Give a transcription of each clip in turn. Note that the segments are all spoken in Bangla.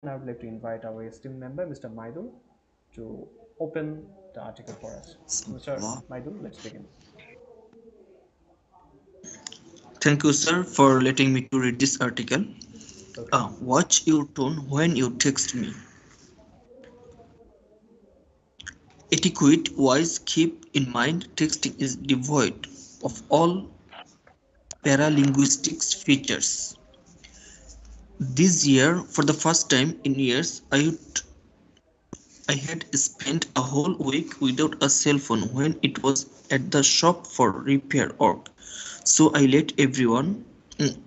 I would like to invite our esteemed member, Mr. Maidul, to open the article for us. Mr. Wow. Maidul, let's begin. Thank you, sir, for letting me to read this article. Okay. Watch your tone when you text me. Etiquette wise, keep in mind texting is devoid of all paralinguistics features. This year, for the first time in years, I had spent a whole week without a cell phone when it was at the shop for repair work. So I let everyone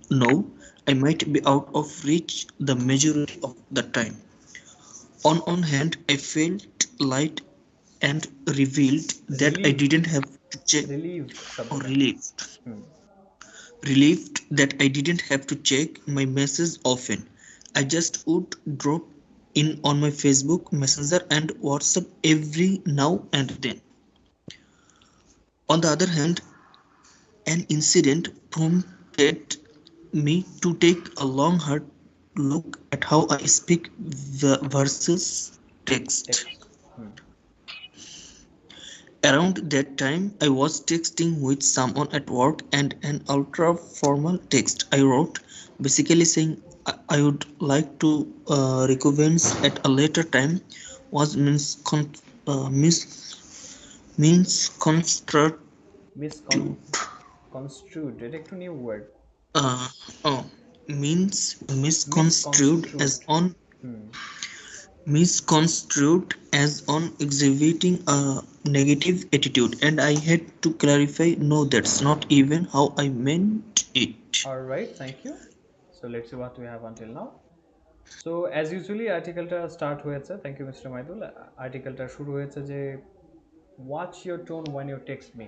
know I might be out of reach the majority of the time. On one hand, I felt light and revealed that I Relieved. didn't have to check Relieved or শব্দটা কি? relieved that I didn't have to check my messages often. I just would drop in on my Facebook, Messenger, and WhatsApp every now and then. On the other hand, an incident prompted me to take a long hard look at how I speak versus text. Text. Hmm. Around that time, I was texting with someone at work, and an ultra formal text I wrote, basically saying I would like to reconvene at a later time, was misconstrued. Misconstrued. এটা একটু new word. Uh, oh, means Misconstrued. Hmm. misconstrued as on exhibiting a negative attitude, and I had to clarify, no, that's not even how I meant it. All right, thank you. So let's see what we have until now. So as usually আর্টিকেলটা স্টার্ট হয়েছে, থ্যাংক ইউ মিস্টার মাইদুল। আর্টিকেলটা শুরু হয়েছে যে watch your tone when you text me.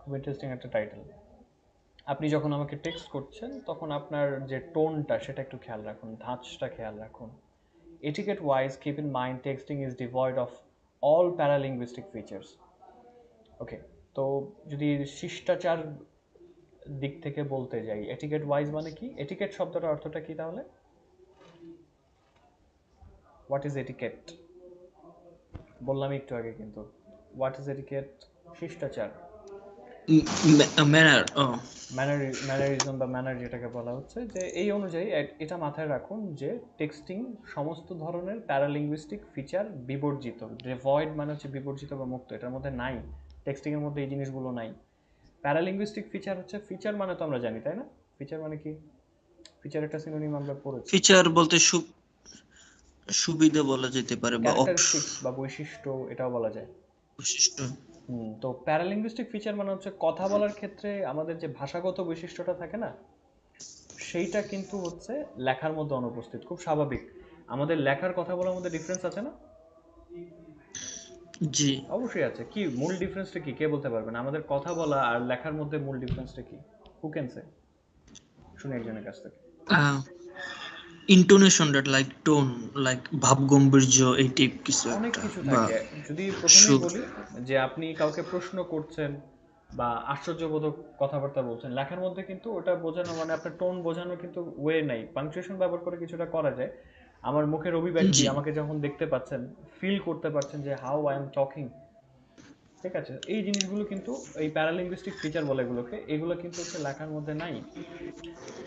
খুব ইন্টারেস্টিং একটা টাইটেল। আপনি যখন আমাকে টেক্সট করছেন তখন আপনার যে টোনটা সেটা একটু খেয়াল রাখুন, ধাঁচটা খেয়াল রাখুন। Etiquette wise keep in mind texting is devoid of all paralinguistic features. Okay, তো যদি শিষ্টাচার দিক থেকে বলতে যাই, এটিকেট ওয়াইজ মানে কি? এটিকেট শব্দটার অর্থটা কি তাহলে? What is etiquette? বললাম একটু আগে কিন্তু। What is etiquette? শিষ্টাচার। Manner. ম্যানারিজম বা ম্যানার যেটাকে বলা হচ্ছে, যে এই অনুযায়ী এটা মাথায় রাখুন যে টেক্সটিং সমস্ত ধরনের প্যারালিঙ্গুইস্টিক ফিচার বিবর্জিত। ডিভয়েড মানে হচ্ছে বিবর্জিত বা মুক্ত, এটার মধ্যে নাই। টেক্সটিংয়ের মধ্যে এই জিনিসগুলো নাই। প্যারালিঙ্গুইস্টিক ফিচার হচ্ছে, ফিচার মানে তো আমরা জানি তাই না? ফিচার মানে কি? ফিচার একটা সিনোনিম আমরা পড়েছি। ফিচার বলতে সুবিধা বলা যেতে পারে বা ক্যারেক্টারিস্টিক্স বা বৈশিষ্ট্য এটাও বলা যায়। বৈশিষ্ট্য। তো প্যারালিঙ্গুইস্টিক ফিচার মানে হচ্ছে কথা বলার ক্ষেত্রে আমাদের যে ভাষাগত বৈশিষ্ট্যটা থাকে না, সেইটা কিন্তু হচ্ছে লেখার মধ্যে অনুপস্থিত। খুব স্বাভাবিক। আমাদের লেখার কথা বলার মধ্যে ডিফারেন্স আছে না? জি। অবশ্যই আছে। কি মূল ডিফারেন্সটা কি কে বলতে পারবেন? আমাদের কথা বলা আর লেখার মধ্যে মূল ডিফারেন্সটা কি? Who can say? শুনি একজনের কাছ থেকে। ইন্টোনেশনটা লাইক টোন, লাইক ভাবগম্ভীর্য, এই টাইপ কিছু অনেক একটা কিছু বা থাকে। যদি প্রথমেই সুর। বলি যে আপনি কাউকে প্রশ্ন করছেন বা আশ্চর্যবোধক কথাবার্তা বলছেন, লেখার মধ্যে কিন্তু ওটা বোঝানো মানে আপনার টোন বোঝানোর কিন্তু ওয়ে নাই। পাংচুয়েশন ব্যবহার করে কিছুটা করা যায়। আমার মুখের অভিব্যক্তি, জি। আমাকে যখন দেখতে পাচ্ছেন, ফিল করতে পারছেন যে হাউ আই এম টকিং, ঠিক আছে? এই জিনিসগুলো কিন্তু এই প্যারালিঙ্গুইস্টিক ফিচার বলে এগুলোকে, এগুলো কিন্তু হচ্ছে লেখার মধ্যে নাই।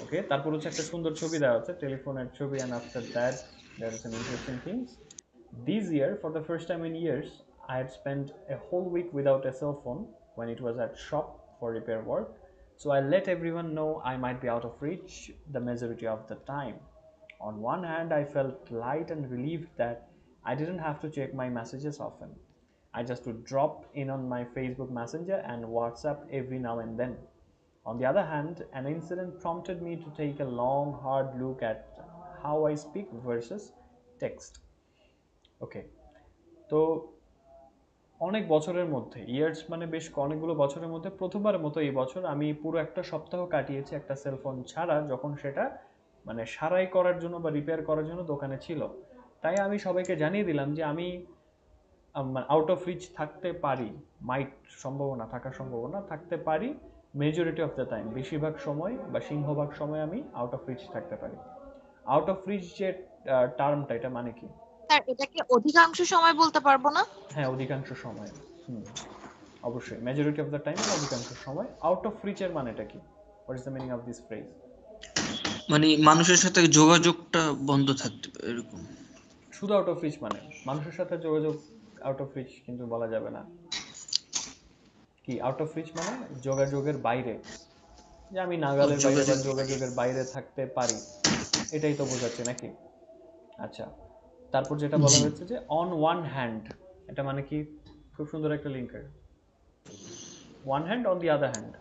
ওকে, তারপর হচ্ছে একটা সুন্দর ছবি দেওয়া আছে, টেলিফোনের ছবি, and after that there is some interesting things. This year, for the first time in years, I had spent a whole week without a cell phone when it was at shop for repair work. So I let everyone know I might be out of reach the majority of the time. On one hand, I felt light and relieved that I didn't have to check my messages often. I just would drop in on my Facebook Messenger and WhatsApp every now and then. On the other hand, an incident prompted me to take a long, hard look at how I speak versus text. ওকে, তো অনেক বছরের মধ্যে, ইয়ার্স মানে বেশ অনেকগুলো বছরের মধ্যে প্রথমবারের মতো এই বছর আমি পুরো একটা সপ্তাহ কাটিয়েছি একটা সেলফোন ছাড়া, যখন সেটা মানে সারাই করার জন্য বা রিপেয়ার করার জন্য দোকানে ছিল। তাই আমি সবাইকে জানিয়ে দিলাম যে আমি আউট অফ রিচ থাকতে পারি, মাইট সম্ভাবনা, থাকার সম্ভাবনা থাকতে পারি, মেজরিটি অফ দ্য টাইম, বেশিরভাগ সময় বা সিংহভাগ সময় আমি আউট অফ রিচ থাকতে পারি। আউট অফ রিচ যে টার্মটা, এটা মানে কি? স্যার এটাকে অধিকাংশ সময় বলতে পারবো না? হ্যাঁ, অধিকাংশ সময়। অবশ্যই মেজরিটি অফ দ্য টাইম, অধিকাংশ সময়। আউট অফ রিচ এর মানেটা কি? What is the meaning of this phrase? মানে মানুষের সাথে যোগাযোগটা বন্ধ থাকতে পারে এরকম। শুধু আউট অফ রিচ মানে মানুষের সাথে যোগাযোগ আউট অফ রিচ কিন্তু বলা যাবে না। কি আউট অফ রিচ মানে? যোগাযোগের বাইরে, যে আমি নাগালের বাইরে বা যোগাযোগের বাইরে থাকতে পারি, এটাই তো বোঝাচ্ছে নাকি? আচ্ছা, তারপর যেটা বলা হয়েছে যে অন ওয়ান হ্যান্ড, এটা মানে কি? খুব সুন্দর একটা linker. One hand, on the other hand,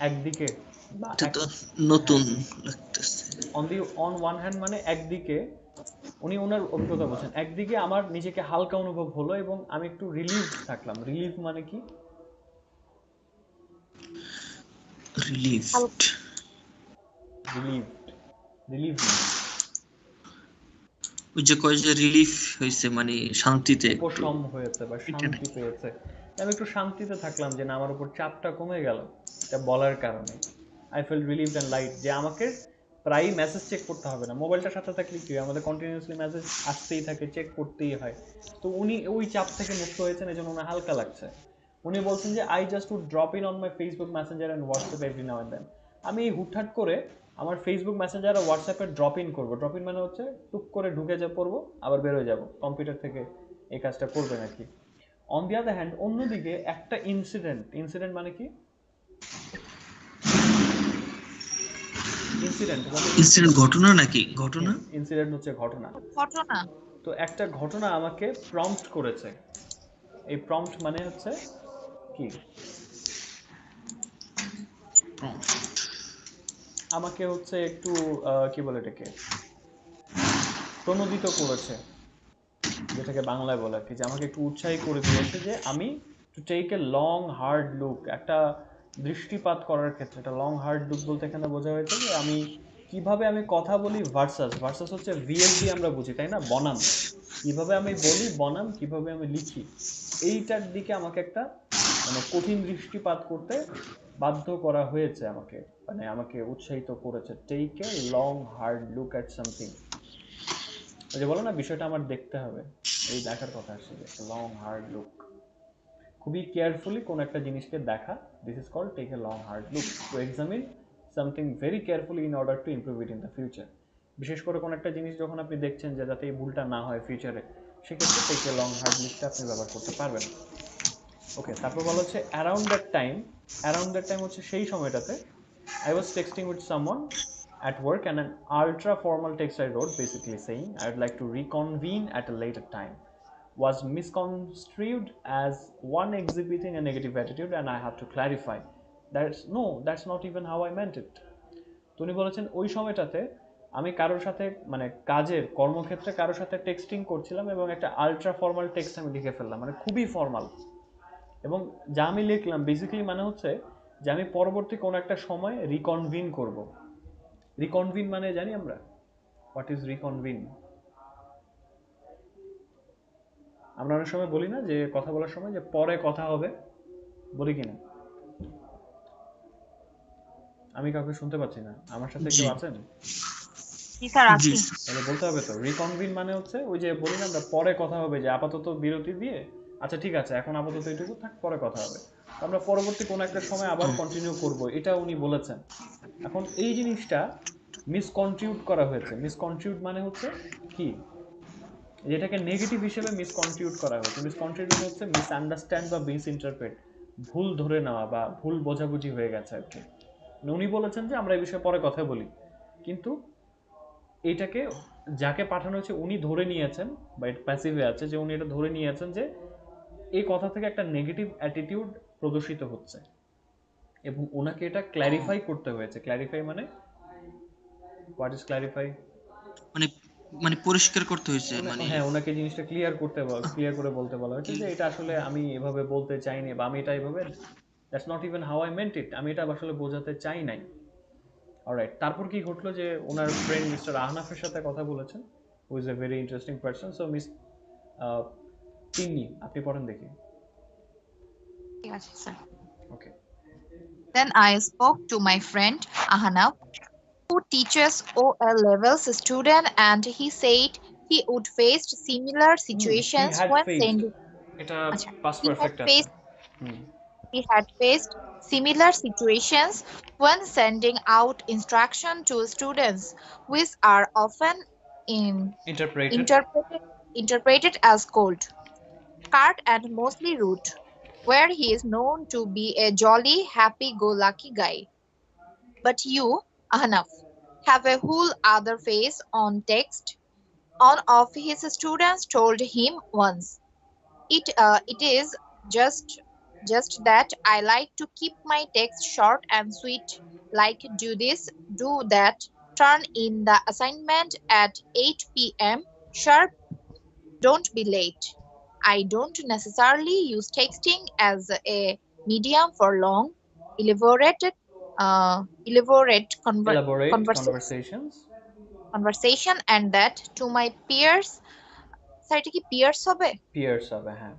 একদিকে বা এটা এক, তো নতুন হ্যাঁ, লাগতেছে। অন ওয়ান হ্যান্ড মানে একদিকে, উনি ওনার অভিজ্ঞতা বলছেন, একদিকে আমার নিজেকে হালকা অনুভব হলো এবং আমি একটু রিলিভ থাকলাম। রিলিভ মানে কি? রিলিভড। রিলিভড, রিলিভমেন্ট, ওই যে কয় যে রিলিফ হয়েছে মানে শান্তিতে একটু, উপশম হয়েছে বা এটা শান্তি নাকি? পেয়েছে। আমি একটু শান্তিতে থাকলাম যে না, আমার উপর চাপটা কমে গেল এটা বলার কারণে। I feel relieved and light, যে আমাকে প্রায়ই মেসেজ চেক করতে হবে না। মোবাইলটার সাথে থাকলে কি হয়, আমাদের কন্টিনিউয়াসলি মেসেজ আসতেই থাকে, চেক করতেই হয়। তো উনি ওই চাপ থেকে মুক্ত হয়েছেন, এই জন্য ওনার হালকা লাগছে। উনি বলছেন যে I just would drop in on my Facebook Messenger and WhatsApp every now and then. আমি হুটহাট করে আমার ফেসবুক মেসেঞ্জার আর হোয়াটসঅ্যাপে ড্রপ ইন করবো। ড্রপ ইন মানে হচ্ছে টুক করে ঢুকে যা পড়বো, আবার বেরোয় যাব, কম্পিউটার থেকে এই কাজটা করবে নাকি? অন দি আদার হ্যান্ড, অন্যদিকে একটা ইনসিডেন্ট, ইনসিডেন্ট মানে কি? ইনসিডেন্ট মানে ইনসিডেন্ট, ঘটনা নাকি? ঘটনা। ইনসিডেন্ট হচ্ছে ঘটনা। ঘটনা। তো একটা ঘটনা আমাকে প্রম্পট করেছে। এই প্রম্পট মানে হচ্ছে কি? আমাকে হচ্ছে একটু কি বলে এটাকে, প্রণোদিত করেছে, যেটাকে বাংলায় বলে আর কি, যে আমাকে একটু উৎসাহী করে দিয়েছে যে আমি to take a long hard look, একটা দৃষ্টিপাত করার ক্ষেত্রে। একটা লং হার্ড লুক বলতে এখানে বোঝা হয়েছে যে আমি কিভাবে আমি কথা বলি, ভার্সাস, ভার্সাস হচ্ছে ভিএসডি আমরা বুঝি তাই না, বনাম। কিভাবে আমি বলি বনাম কিভাবে আমি লিখি, এইটার দিকে আমাকে একটা মানে কঠিন দৃষ্টিপাত করতে বাধ্য করা হয়েছে আমাকে, মানে আমাকে উৎসাহিত করেছে। Take a long hard look at something, ওই যে বলো না বিষয়টা আমার দেখতে হবে, এই দেখার কথা আসছে যে লং হার্ড লুক, খুবই কেয়ারফুলি কোন একটা জিনিসকে দেখা। This is called take a long hard look, to examine something very carefully in order to improve it in the future. বিশেষ করে কোন একটা জিনিস যখন আপনি দেখছেন যে যাতে এই ভুলটা না হয় ফিউচারে, সেক্ষেত্রে টেক এ লং হার্ড লুকটা আপনি ব্যবহার করতে পারবেন। ওকে, তারপর বলা হচ্ছে around that time. Around that time হচ্ছে সেই সময়টাতে I was texting with someone at work, and an ultra formal text I wrote basically saying I would like to reconvene at a later time was misconstrued as one exhibiting a negative attitude, and I had to clarify that's not even how I meant it. তো উনি বলেছেন ওই সময়টাতে আমি কারোর সাথে মানে কাজের কর্মক্ষেত্রে কারোর সাথে টেক্সটিং করছিলাম এবং একটা আলট্রা ফর্মাল টেক্সট আমি লিখে ফেললাম, মানে খুবই ফর্মাল। এবং যা আমি লিখলাম বেসিক্যালি মানে হচ্ছে যে আমি পরবর্তী কোনো একটা সময় রিকনভিন করব। রিকনভিন মানে জানি আমরা, হোয়াট ইজ রিকনভিন? আমরা অনেক সময় বলি না যে কথা বলার সময় যে পরে কথা হবে, বলি কিনা? আমি কাউকে শুনতে পাচ্ছি না, আমার সাথে কেউ আছেন? জি স্যার আছি। তাহলে বলতে হবে তো রিকনভিন মানে হচ্ছে ওই যে বলি না আমরা পরে কথা হবে, যে আপাতত বিরতি দিয়ে আচ্ছা ঠিক আছে এখন আপাতত এটুকু থাক, পরে কথা হবে। আমরা পরবর্তী কোনো একটা সময় আবার কন্টিনিউ করব, এটা উনি বলেছেন। এখন এই জিনিসটা মিসকন্ট্রিবিউট করা হয়েছে। মিসকন্ট্রিবিউট মানে হচ্ছে কি, যেটাকে নেগেটিভ হিসেবে মিসকন্ট্রিবিউট করা হয়েছে। মিসকন্ট্রিবিউট হচ্ছে মিসআন্ডারস্ট্যান্ড বা মিসইন্টারপ্রেট, ভুল ধরে নেওয়া বা ভুল বোঝাবুঝি হয়ে গেছে আর কি। উনি বলেছেন যে আমরা এই বিষয়ে পরে কথা বলি, কিন্তু এইটাকে যাকে পাঠানো হয়েছে উনি ধরে নিয়েছেন বা প্যাসিভে আছে, যে উনি এটা ধরে নিয়েছেন যে এই কথা থেকে একটা নেগেটিভ অ্যাটিটিউড প্রদর্শিত হচ্ছে এবং ওনাকে এটা ক্ল্যারিফাই করতে হয়েছে। ক্ল্যারিফাই মানে হোয়াট ইজ ক্ল্যারিফাই? মানে মানে পরিষ্কার করতে হয়েছে মানে। হ্যাঁ, ওনাকে জিনিসটা ক্লিয়ার করে বলতে বলা হয়েছে যে এটা আসলে আমি এভাবে বলতে চাইনি, বা আমি এটা এভাবে, that's not even how I meant it, আমি এটা আসলে বোঝাতে চাই নাই। অলরাইট, তারপর কি ঘটলো যে ওনার ফ্রেন্ড মিস্টার আহনাফের সাথে কথা বলেছেন, who is a very interesting person. So miss Tinni, আপনি পড়েন দেখি। ঠিক আছে sir. Okay. Then I spoke to my friend Ahanaf, who teaches O levels student, and he said he would face similar he situations had when faced, sending. এটা আচ্ছা, পাস্ট he had পারফেক্ট আছে। faced he had faced similar situations when sending out instruction to students, which are often in, interpreted interpreted as cold, curt, and mostly rude, where he is known to be a jolly, happy-go-lucky guy. But you, Ahnaf, have a whole other face on text. One of his students told him once, it is just that I like to keep my text short and sweet, like do this, do that, turn in the assignment at 8 p.m. sharp, don't be late. I don't necessarily use texting as a medium for long, elaborated, elaborate elaborate conversation, conversations. conversation, and that to my peers, sir এটা কি peers হবে? পিয়ার্স হবে, হ্যাঁ।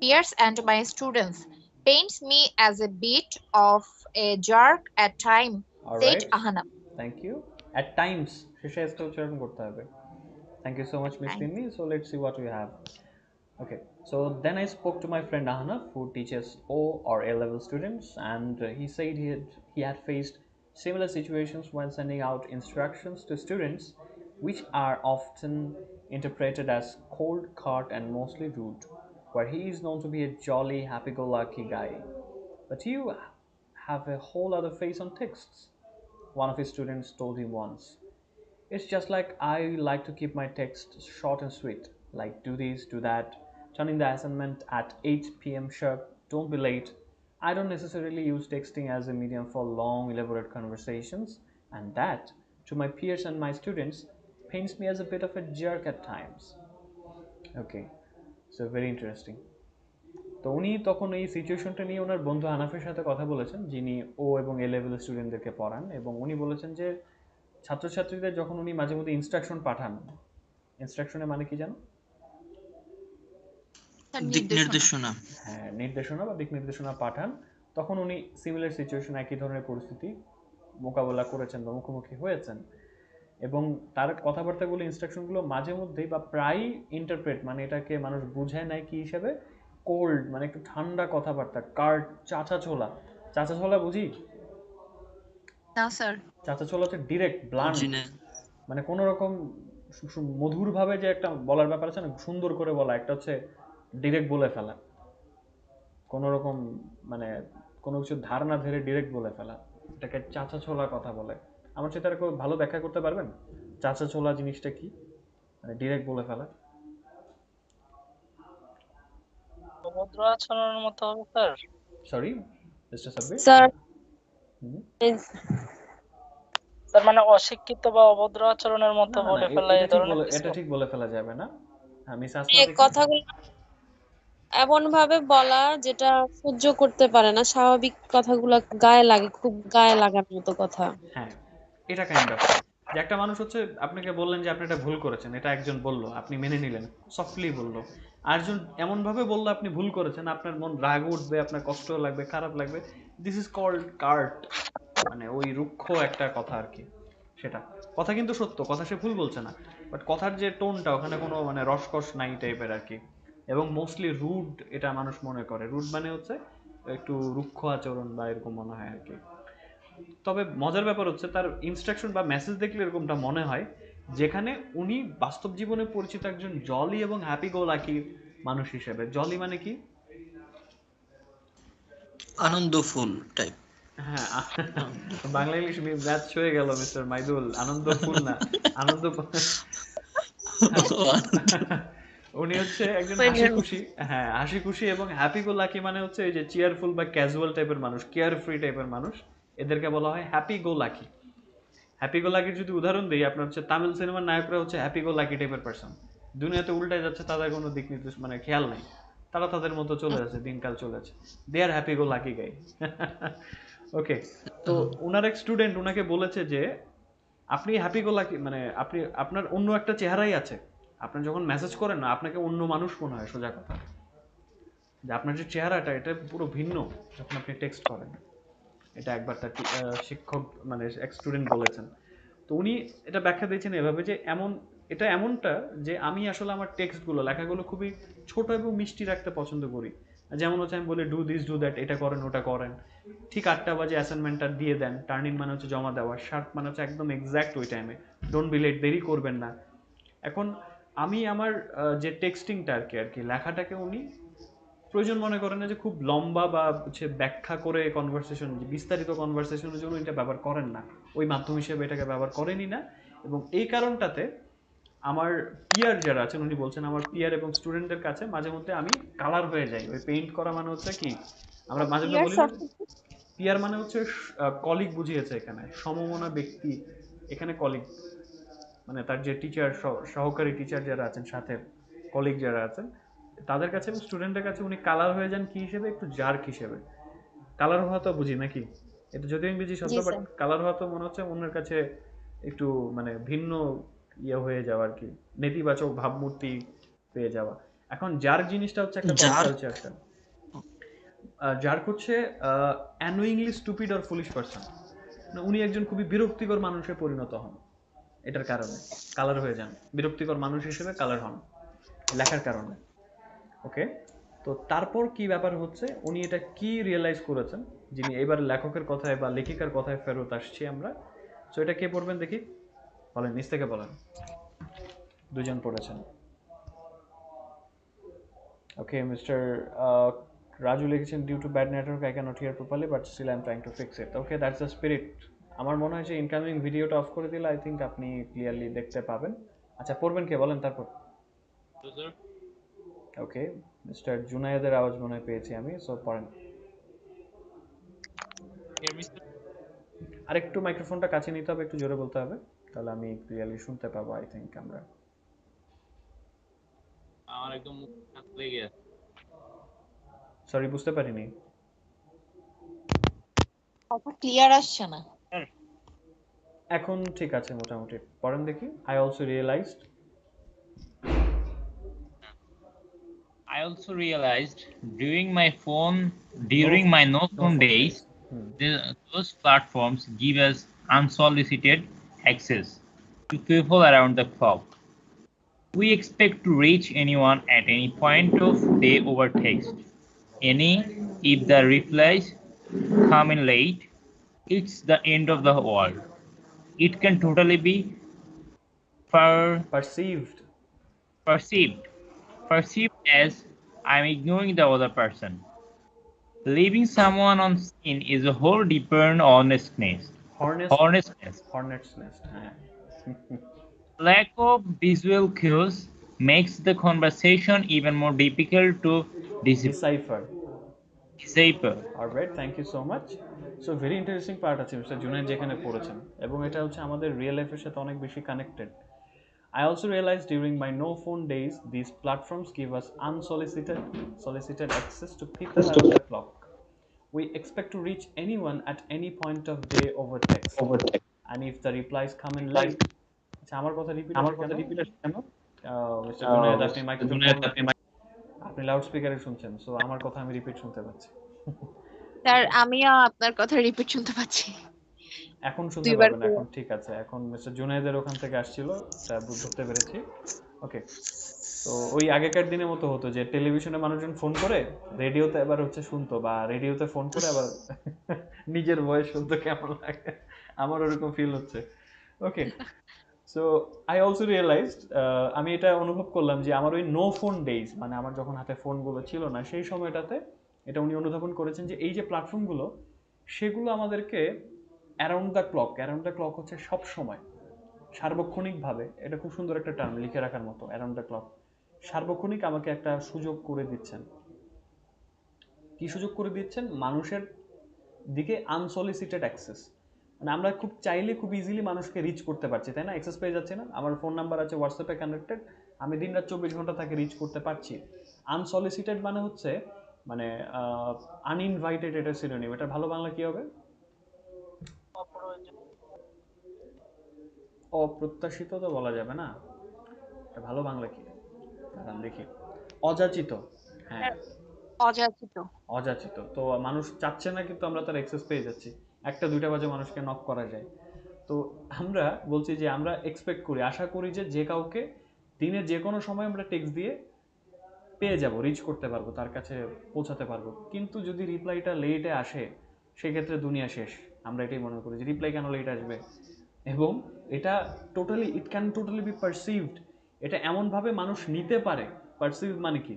Peers and my students, paints me as a bit of a jerk at time, said alright, Ahanam. Thank you. At times শেষে এসটা উচ্চারণ করতে হবে। Thank you so At much, Miss time. Tinni. So let's see what we have. Okay, so then I spoke to my friend Ahana, who teaches O or A level students, and he said he had faced similar situations when sending out instructions to students, which are often interpreted as cold, curt, and mostly rude, where he is known to be a jolly, happy-go-lucky guy. But you have a whole other face on texts, one of his students told him once. It's just like I like to keep my text short and sweet, like do this, do that, turn in the assignment at 8 p.m. sharp, don't be late. I don't necessarily use texting as a medium for long, elaborate conversations, and that, to my peers and my students, paints me as a bit of a jerk at times. Okay, so very interesting. তো উনি তখন এই সিচুয়েশনটা নিয়ে ওনার বন্ধু আনাফের সাথে কথা বলেছেন, যিনি ও এবং এ লেভেলের স্টুডেন্টদেরকে পড়ান, এবং উনি বলেছেন যে ছাত্রছাত্রীদের যখন উনি মাঝে মধ্যে ইনস্ট্রাকশন পাঠান, ইনস্ট্রাকশনের মানে কি জানো? দিক নির্দেশনা। হ্যাঁ, নির্দেশনা বা দিক নির্দেশনা পাঠান, তখন উনি সিমিলার সিচুয়েশন, একই ধরনের পরিস্থিতি মোকাবেলা করেছেন বা মুখোমুখি হয়েছেন, এবং তার কথাবার্তাগুলো, ইনস্ট্রাকশনগুলো মাঝে মধ্যেই বা প্রায়ই ইন্টারপ্রেট, মানে এটাকে মানুষ বুঝে নেয় কি হিসাবে, কোল্ড, মানে একটু ঠান্ডা কথাবার্তা, কার্ড, চাচা ছোলা। চাচা ছোলা বুঝি? না স্যার। চাচা ছোলা হচ্ছে ডিরেক্ট, ব্লান্ট, বুঝি না। মানে কোনো রকম মধুরভাবে যে একটা বলার ব্যাপার আছে না, সুন্দর করে বলা, একটা হচ্ছে ডিরেক্ট বলে ফেলা, কোনো রকম মানে কোনো কিছু ধার না ধরে ডিরেক্ট বলে ফেলা, এটাকে চাচা ছোলা কথা বলে। আমার সাথে আর ভালো ব্যাখ্যা করতে পারবেন চাচা ছোলা জিনিসটা কি, মানে ডিরেক্ট বলে ফেলা? অভদ্র আচরণের মতো হবে sir. Sorry mister Sabbir. Sir sir মানে অশিক্ষিত বা অভদ্র আচরণের মতো না না, বলে ফেলা, এই ধরনের কিছু? এটা ঠিক বলে ফেলা যাবে না। হ্যাঁ, মিস আসমা এই দেখি। কথাগুলো এমন ভাবে বলা যেটা সহ্য করতে পারে না, স্বাভাবিক কথাগুলো গায়ে লাগে, খুব গায়ে লাগার মতো কথা। হ্যাঁ, এটা কাইন্ড অফ, যে একটা মানুষ হচ্ছে আপনাকে বললেন যে আপনি এটা ভুল করেছেন, এটা একজন বললো, আপনি মেনে নিলেন, সফটলি বললো, আরেকজন এমনভাবে বললো আপনি ভুল করেছেন, আপনার মন রাগ উঠবে, আপনার কষ্ট লাগবে, খারাপ লাগবে, দিস ইজ কল্ড কার্ট, মানে ওই রুক্ষ একটা কথা আর কি। সেটা কথা কিন্তু সত্য, কথা সে ভুল বলছে না, বাট কথার যে টোনটা, ওখানে কোনো মানে রসকস নাই টাইপের আর কি, এবং মোস্টলি রুড, এটা মানুষ মনে করে। রুড মানে হচ্ছে একটু রুক্ষ আচরণ বা এরকম মনে হয় আর কি। তবে মজার ব্যাপার হচ্ছে তার ইনস্ট্রাকশন বা মেসেজ দেখলে এরকমটা মনে হয়, যেখানে উনি বাস্তব জীবনে পরিচিত একজন জলি এবং হ্যাপি গো লাকি মানুষ হিসেবে। জলি মানে কি? আনন্দফুল টাইপ। হ্যাঁ, বাংলা ইংলিশ ম্যাচ হয়ে গেল মিস্টার মাইদুল। আনন্দ ফুল না, আনন্দ। উনি হচ্ছে একজন হাসি খুশি, হ্যাঁ হাসি খুশি এবং হ্যাপি গো লাকি, মানে হচ্ছে এই যে চিয়ারফুল বা ক্যাজুয়াল টাইপের মানুষ, কেয়ার ফ্রি টাইপের মানুষ, এদেরকে বলা হয় হ্যাপি গো লাকি। হ্যাপি গো লাকির যদি উদাহরণ দিই, আপনার হচ্ছে তামিল সিনেমার নায়করা হচ্ছে হ্যাপি গো লাকি টাইপের পার্সন। দুনিয়াতে উল্টায় যাচ্ছে, তাদের কোনো দিক নির্দেশ মানে খেয়াল নাই, তারা তাদের মতো চলে যাচ্ছে, দিনকাল চলেছে, দে আর হ্যাপি গো লাকি গাই। ওকে, তো ওনার এক স্টুডেন্ট ওনাকে বলেছে যে আপনি হ্যাপি গো লাকি, মানে আপনি, আপনার অন্য একটা চেহারাই আছে, আপনি যখন মেসেজ করেন না, আপনাকে অন্য মানুষ মনে হয়, সোজা কথা, যে আপনার যে চেহারাটা এটা পুরো ভিন্ন যখন আপনি টেক্সট করেন। এটা একবার তার শিক্ষক মানে এক স্টুডেন্ট বলেছেন। তো উনি এটা ব্যাখ্যা দিয়েছেন এভাবে যে এটা এমনটা যে আমি আসলে আমার টেক্সটগুলো লেখাগুলো খুবই ছোট এবং মিষ্টি রাখতে পছন্দ করি। যেমন হচ্ছে আমি বলি ডু দিস ডু দ্যাট, এটা করেন ওটা করেন, ঠিক 8টা বাজে অ্যাসাইনমেন্টটা দিয়ে দেন, টার্ন ইন মানে হচ্ছে জমা দেওয়া, শার্প মানে হচ্ছে একদম এক্স্যাক্ট ওই টাইমে, ডোন্ট বি লেট, দেরি করবেন না। এখন আমি আমার যে টেক্সটিংটা আর কি লেখাটাকে উনি প্রয়োজন মনে করেন না যে খুব লম্বা বা হচ্ছে ব্যাখ্যা করে কনভারসেশন, বিস্তারিত কনভারসেশনের জন্য এটা ব্যবহার করেন না, ওই মাধ্যম হিসেবে এটাকে ব্যবহার করেনই না। এবং এই কারণটাতে আমার পিয়ার যারা আছেন, উনি বলছেন আমার পিয়ার এবং স্টুডেন্টদের কাছে মাঝে মধ্যে আমি কালার হয়ে যাই। ওই পেইন্ট করা মানে হচ্ছে কি, আমরা মাঝে মধ্যে বলি ইয়ার্স না, অর্থ কি? পিয়ার মানে হচ্ছে কলিগ বুঝিয়েছে এখানে, সমমনা ব্যক্তি, এখানে কলিগ মানে তার যে টিচার, সহকারী টিচার যারা আছেন, সাথে কলিগ যারা আছেন, তাদের কাছে এবং স্টুডেন্টের কাছে উনি কালার হয়ে যান কি হিসেবে, একটু জার্ক হিসেবে। কালার হওয়া তো বুঝি নাকি, এটা যদিও ইংরেজি শব্দ, জি বাট স্যার। কালার হওয়া তো মনে হচ্ছে অন্যের কাছে একটু মানে ভিন্ন ইয়ে হয়ে যাওয়া আর কি, নেতিবাচক ভাবমূর্তি পেয়ে যাওয়া। এখন জার্ক জিনিসটা হচ্ছে একটা পপ যার কালচার। জার্ক হচ্ছে অ্যানোয়িংলি স্টুপিড অর ফুলিশ পারসন, উনি একজন খুবই বিরক্তিকর মানুষে পরিণত হন এটার কারণে, কালার হয়ে যান, বিরক্তিকর মানুষ হিসেবে কালার হন লেখার কারণে। ওকে, তো তারপর কি ব্যাপার হচ্ছে, উনি এটা কি রিয়েলাইজ করেছেন, যিনি এবার লেখকের কথায় বা লেখিকার কথায় ফেরত আসছি আমরা। তো এটা কে পড়বেন দেখি, বলেন নিচ থেকে বলেন। দুজন পড়েছেন। ওকে, মিস্টার রাজু লিখেছেন due to bad network I can't hear properly but still I am trying to fix it. Okay, that's the spirit. আমার মনে হয় যে ইনকামিং ভিডিওটা অফ করে দিলে আই থিঙ্ক আপনি ক্লিয়ারলি দেখতে পাবেন। আচ্ছা, পড়বেন কে বলেন তারপর। ওকে, মিস্টার জুনায়েদের আওয়াজ মনে হয় পেয়েছি আমি, সো পড়েন। আরেকটু মাইক্রোফোনটা কাছে নিতে হবে, একটু জোরে বলতে হবে, তাহলে আমি ক্লিয়ারলি শুনতে পাবো আই থিঙ্ক আমরা। আমার একদম মুখ লেগে আছে। সরি, বুঝতে পারিনি। কথা ক্লিয়ার আসছে না। এখন ঠিক আছে মোটামুটি, পড়েন দেখি। I also realized. I also realized no, during my no no phone phone days, days. Hmm. those platforms give us unsolicited access to people around the clock. We expect to reach anyone at any point of day over text. If the replies come in late, it's the end of the world. It can totally be perceived. perceived perceived as I'm ignoring the other person. Leaving someone on scene is a whole different honestness. হর্নেস্ট, Honestness. হর্নেটস নেস্ট, হ্যাঁ। Lack of visual cues makes the conversation even more difficult to decipher. decipher. Alright, thank you so much. So very interesting part আছে মিস্টার জুনাইদ যেখানে পড়েছেন, এবং এটা হচ্ছে আমাদের রিয়েল লাইফের সাথে অনেক বেশি connected. I also realized during my no phone days, these platforms give us unsolicited access to people around the clock. We expect to reach anyone at any point of day over text. And if the replies come in late, আচ্ছা আমার কথা রিপিট আসে কেন? মিস্টার জুনায়েদ, আপনি মাইক্রোফোন, আপনি লাউড স্পিকারে শুনছেন, সো আমার কথা আমি রিপিট শুনতে পাচ্ছি। স্যার আমিও আপনার কথা রিপিট শুনতে পাচ্ছি। এখন শুনতে দুইবার পাবেন, করে। এখন ঠিক আছে। এখন মিস্টার জুনায়েদের ওখান থেকে আসছিল, তা ধরতে পেরেছি। ওকে, তো ওই আগেকার দিনের মতো হতো যে টেলিভিশনে মানুষজন ফোন করে রেডিওতে এবার হচ্ছে শুনতো, বা রেডিওতে ফোন করে আবার নিজের ভয়েস শুনতো, কেমন লাগে, আমার ওরকম ফিল হচ্ছে। ওকে, সো আই অলসো রিয়েলাইজড, আমি এটা অনুভব করলাম যে আমার ওই নো ফোন ডেজ, মানে আমার যখন হাতে ফোনগুলো ছিল না সেই সময়টাতে, এটা উনি অনুধাবন করেছেন যে এই যে প্ল্যাটফর্মগুলো, সেগুলো আমাদেরকে অ্যারাউন্ড দ্য ক্লক হচ্ছে সব সময়, সার্বক্ষণিকভাবে, এটা খুব সুন্দর একটা টার্ম, লিখে রাখার মতো, অ্যারাউন্ড দ্য ক্লক, সার্বক্ষণিক আমাকে একটা সুযোগ করে দিচ্ছেন। কি সুযোগ করে দিচ্ছেন? মানুষের দিকে আনসলিসিটেড অ্যাক্সেস, মানে আমরা খুব চাইলে খুব ইজিলি মানুষকে রিচ করতে পারছি, তাই না? অ্যাক্সেস পেয়ে যাচ্ছে না, আমার ফোন নাম্বার আছে হোয়াটসঅ্যাপে কানেক্টেড, আমি দিন রাত 24 ঘন্টা তাকে রিচ করতে পারছি। আনসলিসিটেড মানে হচ্ছে মানে আনইনভাইটেড, এটা সিনোনিম, এটা ভালো বাংলা কি হবে? অপ্রত্যাশিত তো বলা যাবে না, এটা ভালো বাংলা কি, দাঁড়ান দেখি, অযাচিত। হ্যাঁ, অযাচিত। অযাচিত। তো মানুষ চাচ্ছে না কিন্তু আমরা তার অ্যাক্সেস পেয়ে যাচ্ছি। একটা দুইটা বাজে মানুষকে নক করা যায়। তো আমরা বলছি যে আমরা এক্সপেক্ট করি, আশা করি যে কাউকে দিনের যে কোনো সময় আমরা টেক্সট দিয়ে পেয়ে যাব, রিচ করতে পারবো, তার কাছে পৌঁছাতে পারবো। কিন্তু যদি রিপ্লাইটা লেটে আসে সেক্ষেত্রে দুনিয়া শেষ। আমরা এটাই মনে করি যে রিপ্লাই কেন লেট আসবে, এবং এটা totally it can totally be perceived. এটা এমনভাবে মানুষ নিতে পারে, পারসিভ মানে কি,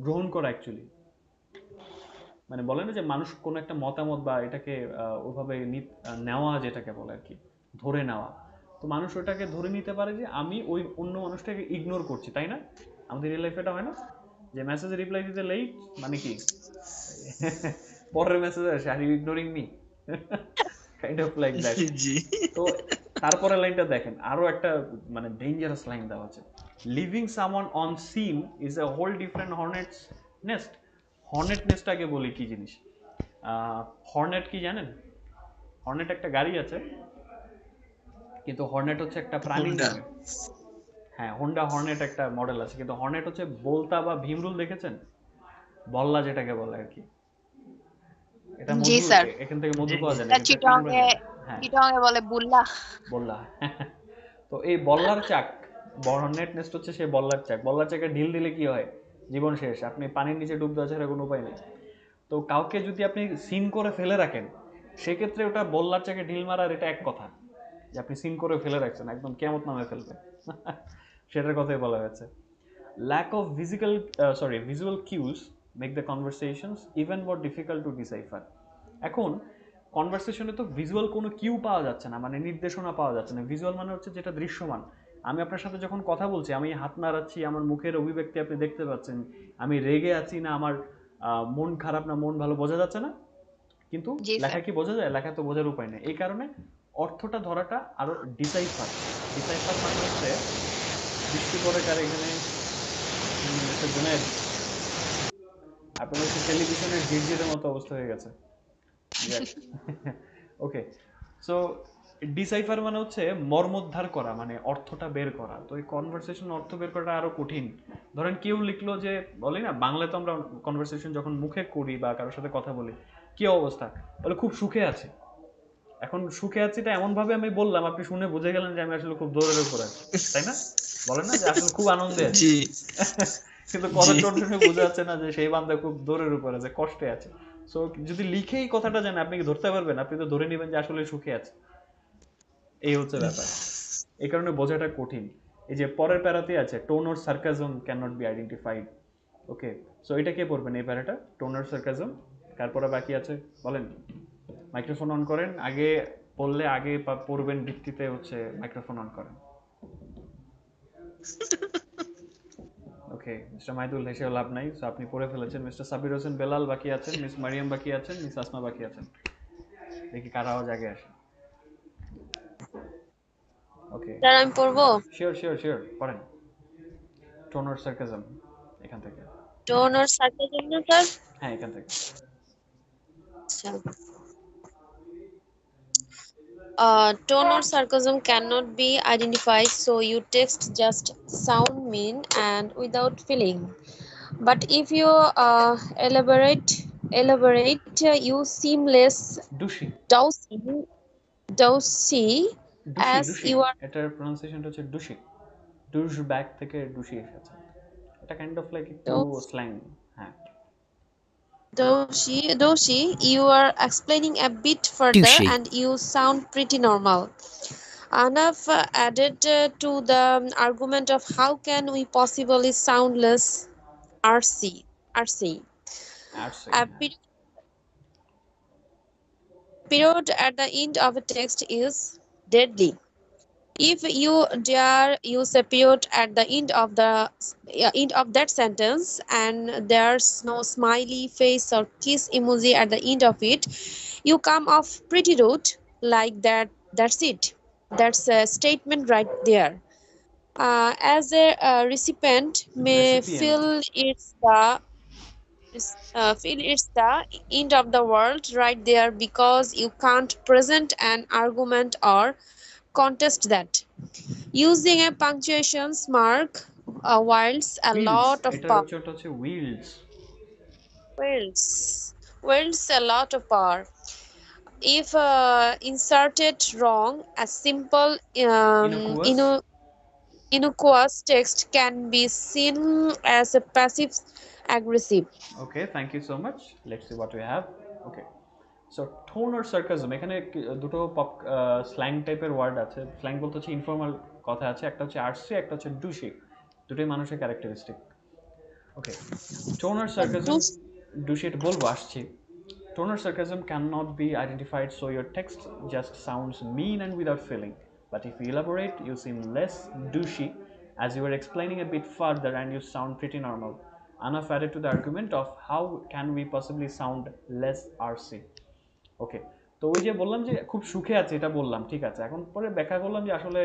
গ্রহণ করা অ্যাকচুয়ালি, মানে বলে না যে মানুষ কোনো একটা মতামত বা এটাকে ওইভাবে নেওয়া, যেটাকে বলে আর কি, ধরে নেওয়া। তো মানুষ ওটাকে ধরে নিতে পারে যে আমি ওই অন্য মানুষটাকে ইগনোর করছি, তাই না? আমাদের রিয়েল লাইফে এটা হয় না যে মেসেজে রিপ্লাই দিতে লেট মানে কি, পরের মেসেজ আসে are you ignoring me, kind of like that. জি তো তারপরে লাইনটা দেখেন, আরো একটা মানে ডেঞ্জারাস লাইন দেওয়া আছে, leaving someone on seen is a whole different hornet's nest. Hornet নেস্টটাকে বলি কি জিনিস, হর্নেট কি জানেন? হর্নেট একটা গাড়ি আছে, কিন্তু হর্নেট হচ্ছে একটা প্রাণীর হোন্ডা নামে। হ্যাঁ, হোন্ডা হর্নেট একটা মডেল আছে, কিন্তু হর্নেট হচ্ছে বলতা বা ভীমরুল দেখেছেন, বল্লা যেটাকে বলে আর কি। এটা জি মধু, স্যার। এখান থেকে মধু জি পাওয়া যায় না, এটা কিন্তু এটা আমরা চিটংয়ে, জানি। হ্যাঁ, চিটংয়ে বলে বুল্লা। বললা। তো এই বল্লার চাক, হর্নেট নেস্ট হচ্ছে সেই বল্লার চাক। বল্লার চাকে ঢিল দিলে কি হয়, জীবন শেষ, আপনি পানির নিচে ডুব দেওয়া ছাড়া কোনো উপায় নেই। তো কাউকে যদি আপনি সিন করে ফেলে রাখেন, সেক্ষেত্রে ওটা বল্লার চাকে ঢিল মারার এটা এক কথা, যে আপনি সিন করে ফেলে রাখছেন, একদম কেমত নামে ফেলবে। সেটার কথাই বলা হয়েছে। Lack of visual cues make the conversations even more difficult to decipher. এখন কনভারসেশনে তো ভিজুয়াল কোনো কিউ পাওয়া যাচ্ছে না, মানে নির্দেশনা পাওয়া যাচ্ছে না। ভিজুয়াল মানে হচ্ছে যেটা দৃশ্যমান। আমি আপনার সাথে যখন কথা বলছি, আমি হাত নাড়াচ্ছি, আমার মুখের অভিব্যক্তি আপনি দেখতে পাচ্ছেন, আমি রেগে আছি না আমার মন খারাপ না মন ভালো, বোঝা যাচ্ছে না। কিন্তু জি লেখা স্যার। কি বোঝা যায়? লেখা তো বোঝার উপায় নেই। এই কারণে অর্থটা ধরাটা আরো ডিসাইফার। ডিসাইফার মানে হচ্ছে, বৃষ্টি পড়ে কার এখানে, মিস্টার জুনেদ, আপনার হচ্ছে টেলিভিশনের ঝিরঝিরের মতো অবস্থা হয়ে গেছে। ওকে, সো ডিসাইফার মানে হচ্ছে মর্মোদ্ধার করা, মানে অর্থটা বের করা। তো এই কনভারসেশন অর্থ বের করাটা আরো কঠিন। ধরেন কেউ লিখলো যে, বলি না বাংলায় তো আমরা কনভারসেশন যখন মুখে করি বা কারোর সাথে কথা বলি, কি অবস্থা, বলে খুব সুখে আছে। এখন সুখে আছি এটা এমন ভাবে আমি বললাম, আপনি শুনে বুঝে গেলেন যে আমি আসলে খুব দৌড়ের উপর আছি, তাই না? বলেন না যে আসলে খুব আনন্দে আছি। জি কিন্তু জি কথার টোন শুনে বোঝা যাচ্ছে না যে সেই বান্দা খুব দৌড়ের উপর আছে, কষ্টে আছে। সো যদি লিখেই কথাটা জানেন, আপনি কি ধরতে পারবেন? আপনি তো ধরে নেবেন যে আসলে সুখে আছে। এই হচ্ছে ব্যাপার। এই কারণে বোঝাটা কঠিন। এই যে পরের প্যারাতে আছে, tone or sarcasm can not be identified. Okay, so এটা কে পড়বেন এই প্যারাটা, টোন অর সার্কাজম? কার পড়া বাকি আছে বলেন? মাইক্রোফোন অন করেন, আগে পড়লে আগে পড়বেন, ভিত্তিতে হচ্ছে মাইক্রোফোন অন করেন। ওকে, মিস্টার মাইদুল হেসেও লাভ নাই, সো আপনি পড়ে ফেলেছেন। মিস্টার সাবির হোসেন বেলাল বাকি আছেন, মিস মারিয়াম বাকি আছেন, মিস আসমা বাকি আছেন। দেখি কার আওয়াজ আগে আসে। ওকে, স্যার আমি পড়বো। শিওর শিওর শিওর, পড়েন। টোন অর সার্কাজম, এখান থেকে। টোন আর সার্কাজম না স্যার? হ্যাঁ, এখান থেকে। আচ্ছা। Tone or sarcasm cannot be identified, so you text just sound mean and without feeling. But if you you seem less ডুশি, dousy, dousy ডুশি, as ডুশি, you are এটার প্রনাউন্সিয়েশনটা হচ্ছে ডুশি। ডুশ ব্যাক থেকে ডুশি এসেছে। এটা কাইন্ড অফ লাইক একটু স্ল্যাং। হ্যাঁ, dousy, you are explaining a bit further and you sound pretty normal. Enough added to the argument of how can we possibly sound less artsy. আর্টসে, A হ্যাঁ। period at the end of a text is deadly. If you dare use a period at the end of that sentence and there's no smiley face or kiss emoji at the end of it, you come off pretty rude. Like that. That's it. That's a statement right there. As a recipient may recipient, feel it's the end of the world right there because you can't present an argument or contest that. Using a punctuation mark wields a Wills, lot of এটার power. উচ্চারণটা হচ্ছে Wills. Wields a lot of power. if inserted wrong, a simple Innocuous. innocuous text can be seen as a passive aggressive. Okay, thank you so much. Let's see what we have. Okay, so tone আর সার্কাজম এখানে দুটো পপ স্ল্যাং টাইপের ওয়ার্ড আছে। স্ল্যাং বলতে হচ্ছে ইনফর্মাল কথা আছে, একটা হচ্ছে আর্টসি, একটা হচ্ছে ডুশি। দুটোই মানুষের ক্যারেক্টারিস্টিক। ওকে, টোন আর সার্কাজম, Those ডুশি এটা বলবো, আসছি। Tone or sarcasm cannot be identified, so your text just sounds mean and without feeling. But if you elaborate, you seem less douchey, as you are explaining a bit further and you sound pretty normal. Enough added to the argument of how can we possibly sound less artsy. ওকে, তো ওই যে বললাম যে খুব সুখে আছি, এটা বললাম, ঠিক আছে। এখন পরে ব্যাখ্যা করলাম যে আসলে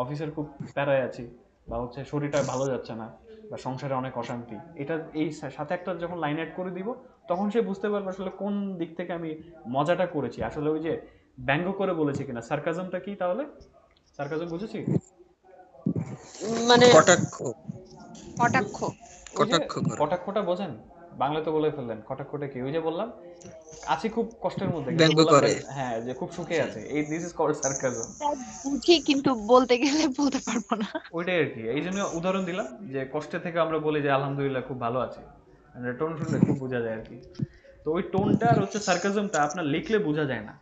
অফিসের খুব প্যারায় আছি, বা হচ্ছে শরীরটা ভালো যাচ্ছে না, বা সংসারে অনেক অশান্তি। এটা এই সাথে একটা যখন লাইন অ্যাড করে দিব, তখন সে বুঝতে পারবে আসলে কোন দিক থেকে আমি মজাটা করেছি। আসলে ওই যে ব্যঙ্গ করে বলেছি কিনা। সার্কাজমটা কি তাহলে? সার্কাজম বুঝেছি? মানে কটাক্ষ কটাক্ষ। ওই যে কটাক্ষ করা, কটাক্ষটা বোঝেন? বাংলা তো বলে ফেললেন, কটাক্ষটা কি? ওই যে বললাম আছি খুব কষ্টের মধ্যে, কিন্তু ব্যঙ্গ বললাম করে। হ্যাঁ যে খুব সুখে আছে, এই this is called sarcasm. Sir বুঝি, কিন্তু বলতে গেলে বলতে পারবো না। ওইটাই আর কি, এই জন্য উদাহরণ দিলাম যে কষ্টে থেকে আমরা বলি যে আলহামদুলিল্লাহ খুব ভালো আছি, টোন শুনলে খুব বোঝা যায় আর কি। তো ওই টোনটা আর হচ্ছে সার্কাজমটা আপনার লিখলে বোঝা যায় না,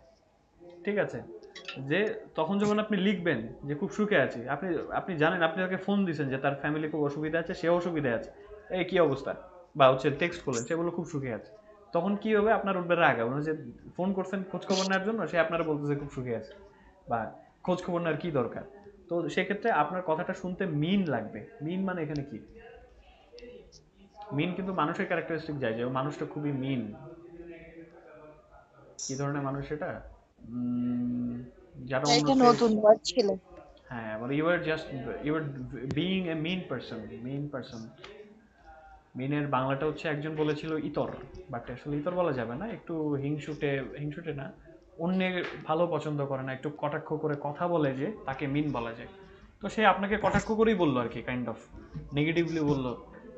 ঠিক আছে? যে তখন যখন আপনি লিখবেন যে খুব সুখে আছি, আপনি আপনি জানেন, আপনি তাকে ফোন দিয়েছেন যে তার ফ্যামিলি খুব অসুবিধা আছে, সে অসুবিধা আছে, এই কি অবস্থা, বা হচ্ছে টেক্সট করলেন, সে বললো খুব সুখে আছে। তখন কি হবে, আপনার উঠবে রাগ, আপনার যে ফোন করছেন খোঁজ খবর নেওয়ার জন্য, সে আপনারা বলতেছে খুব সুখে আছে, বা খোঁজ খবর নেওয়ার কি দরকার। তো সেক্ষেত্রে আপনার কথাটা শুনতে মিন লাগবে। মিন মানে এখানে কি? মিন কিন্তু মানুষের ক্যারেক্টারিস্টিক যায় যে মানুষটা খুবই মিন। কি ধরনের মানুষ এটা? যারা এটা অন্যকে, নতুন ওয়ার্ড ছিল। হ্যাঁ, মানে you are being a mean person. Mean person, মিনের বাংলাটা হচ্ছে, একজন বলেছিল ইতর, বাট আসলে ইতর বলা যাবে না, একটু হিংসুটে। হিংসুটে না, অন্যের ভালো পছন্দ করে না, একটু কটাক্ষ করে কথা বলে, যে তাকে মিন বলা যায়। তো সে আপনাকে কটাক্ষ করেই বললো আর কি, কাইন্ড অফ নেগেটিভলি বললো।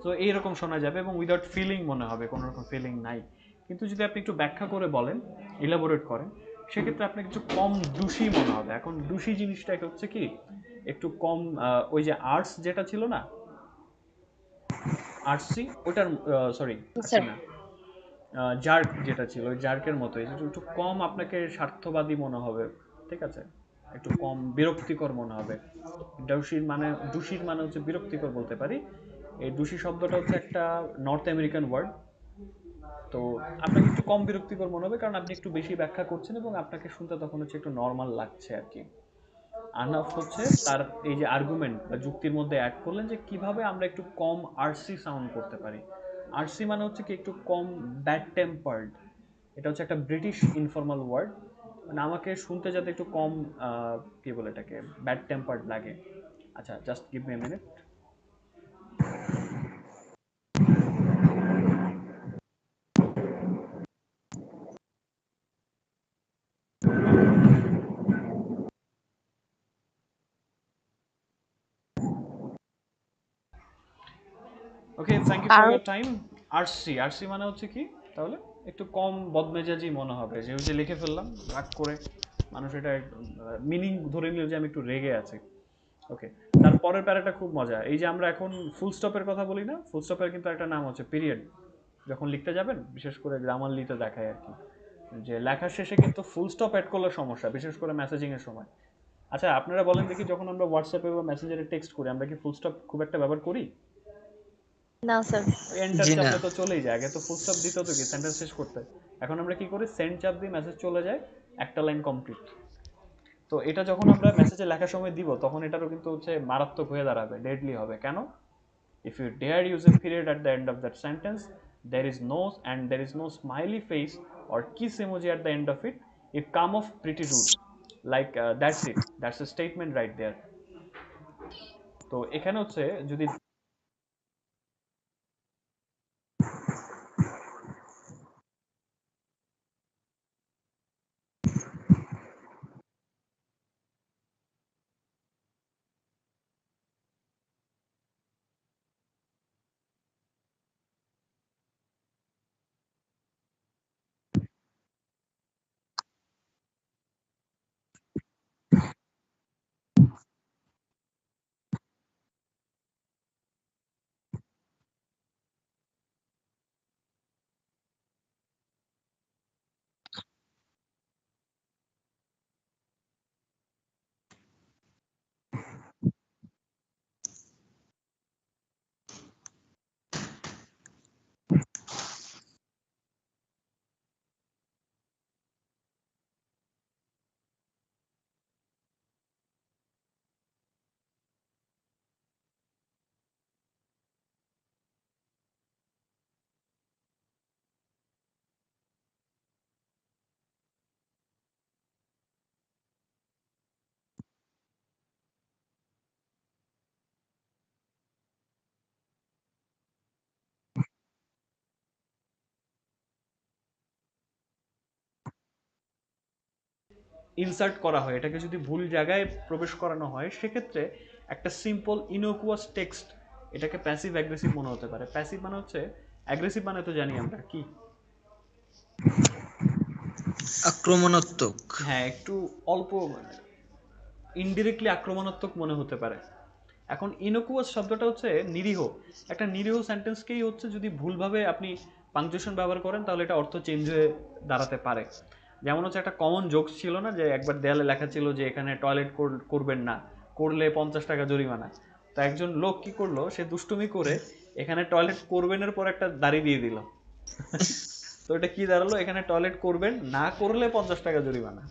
তো এইরকম শোনা যাবে এবং উইদাউট ফিলিং মনে হবে, কোনো রকম ফিলিং নাই। কিন্তু যদি আপনি একটু ব্যাখ্যা করে বলেন, ইলাবোরেট করেন, সেক্ষেত্রে আপনার কিছু কম দোষী মনে হবে। এখন দোষী জিনিসটা হচ্ছে কি, একটু কম, ওই যে আর্টস যেটা ছিল না, আরসি ওটার, সরি আরসি স্যার, না, জার্ক যেটা ছিল, ওই জার্কের মতো একটু একটু কম আপনাকে স্বার্থবাদী মনে হবে, ঠিক আছে? একটু কম বিরক্তিকর মনে হবে। ডুশির মানে হচ্ছে বিরক্তিকর বলতে পারি। এই ডুশি শব্দটা হচ্ছে একটা নর্থ আমেরিকান ওয়ার্ড। তো আপনাকে একটু কম বিরক্তিকর মনে হবে, কারণ আপনি একটু বেশি ব্যাখ্যা করছেন এবং আপনাকে শুনতে তখন হচ্ছে একটু নর্মাল লাগছে আর কি। আনাফ হচ্ছে তার এই যে আর্গুমেন্ট বা যুক্তির মধ্যে অ্যাড করলেন যে কিভাবে আমরা একটু কম আরসি সাউন্ড করতে পারি। আরসি মানে হচ্ছে কি একটু কম ব্যাড টেম্পার্ড। এটা হচ্ছে একটা ব্রিটিশ ইনফর্মাল ওয়ার্ড, মানে আমাকে শুনতে যাতে একটু কম, কি বলে এটাকে, ব্যাড টেম্পার্ড লাগে। আচ্ছা, just give me a minute. Okay, thank you for আর ইয়োর টাইম। আরসি, আরসি মানে হচ্ছে কি তাহলে? একটু কম বদমেজাজি মনে হবে, যে ওই যে লিখে ফেললাম রাগ করে, মানুষ এটা মিনিং ধরে নিল যে আমি একটু রেগে আছি। ওকে, তারপরের প্যারাটা খুব মজা। এই যে আমরা এখন ফুল স্টপের কথা বলি না, ফুল স্টপের কিন্তু একটা নাম হচ্ছে পিরিয়ড। যখন লিখতে যাবেন, বিশেষ করে গ্রামারলিতে দেখায় আর কি, যে লেখার শেষে কিন্তু ফুল স্টপ অ্যাড করলে সমস্যা, বিশেষ করে মেসেজিং এর সময়। আচ্ছা, আপনারা বলেন দেখি, যখন আমরা হোয়াটসঅ্যাপে বা মেসেঞ্জারে টেক্সট করি, আমরা কি ফুল স্টপ খুব একটা ব্যবহার করি? না স্যার। ওই এন্টার জি না। চাপলে তো চলেই যায়, আগে তো ফুল স্টপ দিতে হতো কি সেন্টেন্স শেষ করতে। এখন আমরা কি করি, সেন্ড চাপ দিয়ে মেসেজ চলে যায়, একটা লাইন কমপ্লিট। তো এটা যখন আমরা মেসেজে লেখার সময় দিব, তখন এটারও কিন্তু হচ্ছে মারাত্মক হয়ে দাঁড়াবে, ডেডলি হবে। কেন? If you dare use a period at the end of that sentence, there is no smiley face or kiss emoji at the end of it, you come off pretty rude. Like that's it. That's a statement right there. তো এখানে হচ্ছে যদি, ইনসার্ট করা হয়, এটাকে যদি ভুল জায়গায় প্রবেশ করানো হয়, সেক্ষেত্রে একটা সিম্পল ইনোকুয়াস টেক্সট এটাকে প্যাসিভ অ্যাগ্রেসিভ মনে হতে পারে। প্যাসিভ মানে হচ্ছে, অ্যাগ্রেসিভ মানে তো জানি আমরা কি, আক্রমণাত্মক। হ্যাঁ, একটু অল্প ইনডিরেক্টলি আক্রমণাত্মক মনে হতে পারে। এখন ইনোকুয়াস শব্দটা হচ্ছে নিরীহ, একটা নিরীহ সেন্টেন্সকেই হচ্ছে যদি ভুলভাবে আপনি পাংচুয়েশন ব্যবহার করেন তাহলে এটা অর্থ চেঞ্জ হয়ে দাঁড়াতে পারে। যেমন হচ্ছে একটা কমন জোকস ছিল না, যে একবার দেয়ালে লেখা ছিল যে এখানে টয়লেট করবেন না, করলে 50 টাকা জরিমানা। তো একজন লোক কি করলো, সে দুষ্টুমি করে এখানে টয়লেট করবেনের পর একটা দাড়ি দিয়ে দিল। তো এটা কি দাঁড়ালো, এখানে টয়লেট করবেন না করলে 50 টাকা জরিমানা।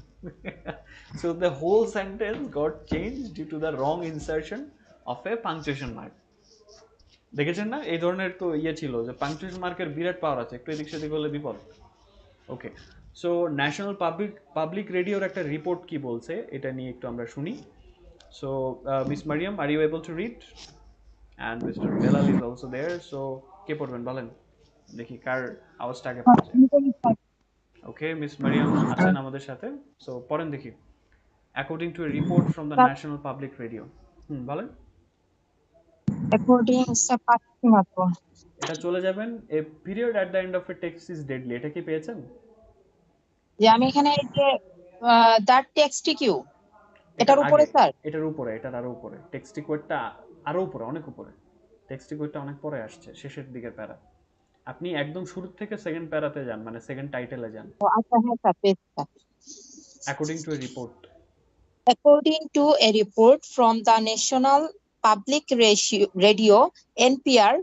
So the whole sentence got change due to the wrong insertion of a punctuation mark. দেখেছেন না, এই ধরনের তো ইয়ে ছিল যে পাংচুয়েশন মার্কের বিরাট পাওয়ার আছে, একটু এদিক সেদিক হলে বিপদ। ওকে, সো ন্যাশনাল পাবলিক রেডিওর একটা রিপোর্ট কি বলছে এটা নিয়ে একটু আমরা শুনি। So Miss Mariam, are you able to read? And Mister Belal is also there. So কে পড়বেন বলেন, দেখি কার আওয়াজটা আগে পাওয়া যায়। ওকে, মিস মারিয়াম আছেন আমাদের সাথে, সো পড়েন দেখি। According to A report from the national public radio. বলেন। According to Pachimato, এটা চলে যাবেন, a period at the end of A text is deadly, এটা কি পেয়েছেন? যে আমি এখানে এই যে দ্যাট টেক্সট কিউ এটার এটার উপরে আগে, স্যার, এটার উপরে, এটার আরো উপরে, টেক্সটি কোডটা আরো উপরে, অনেক উপরে। টেক্সটি কোডটা অনেক পরে আসছে, শেষের দিকের প্যারা। আপনি একদম শুরু থেকে সেকেন্ড প্যারাতে যান, মানে সেকেন্ড টাইটেলে যান। ও আচ্ছা হ্যাঁ স্যার পেয়েছি sir. According to A report. According to a report from the National Public Radio NPR,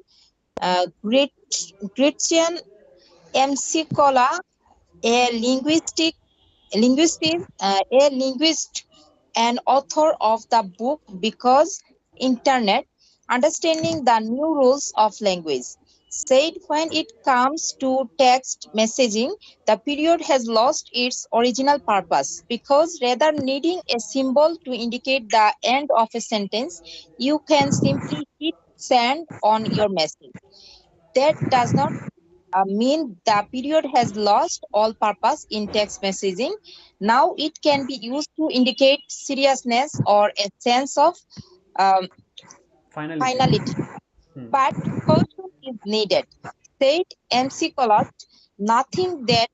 Gretchen Mccullough, a linguist and author of the book Because Internet, Understanding the New Rules of Language, said when it comes to text messaging, the period has lost its original purpose because rather needing a symbol to indicate the end of a sentence, you can simply hit send on your message. That does not mean the period has lost all purpose in text messaging. Now it can be used to indicate seriousness or a sense of um, finality. But caution is needed. Said MC Collard, nothing that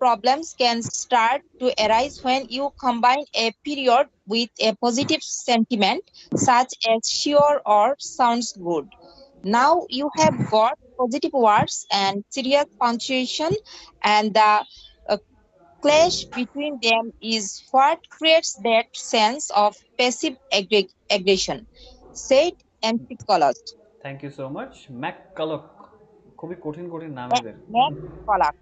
problems can start to arise when you combine a period with a positive sentiment such as sure or sounds good. Now you have got positive words and serious punctuation, and the clash between them is what creates that sense of passive aggression, said MC Collard. Thank you so much. ম্যাককালক, খুবই কঠিন কঠিন নাম এদের। Mac Collard.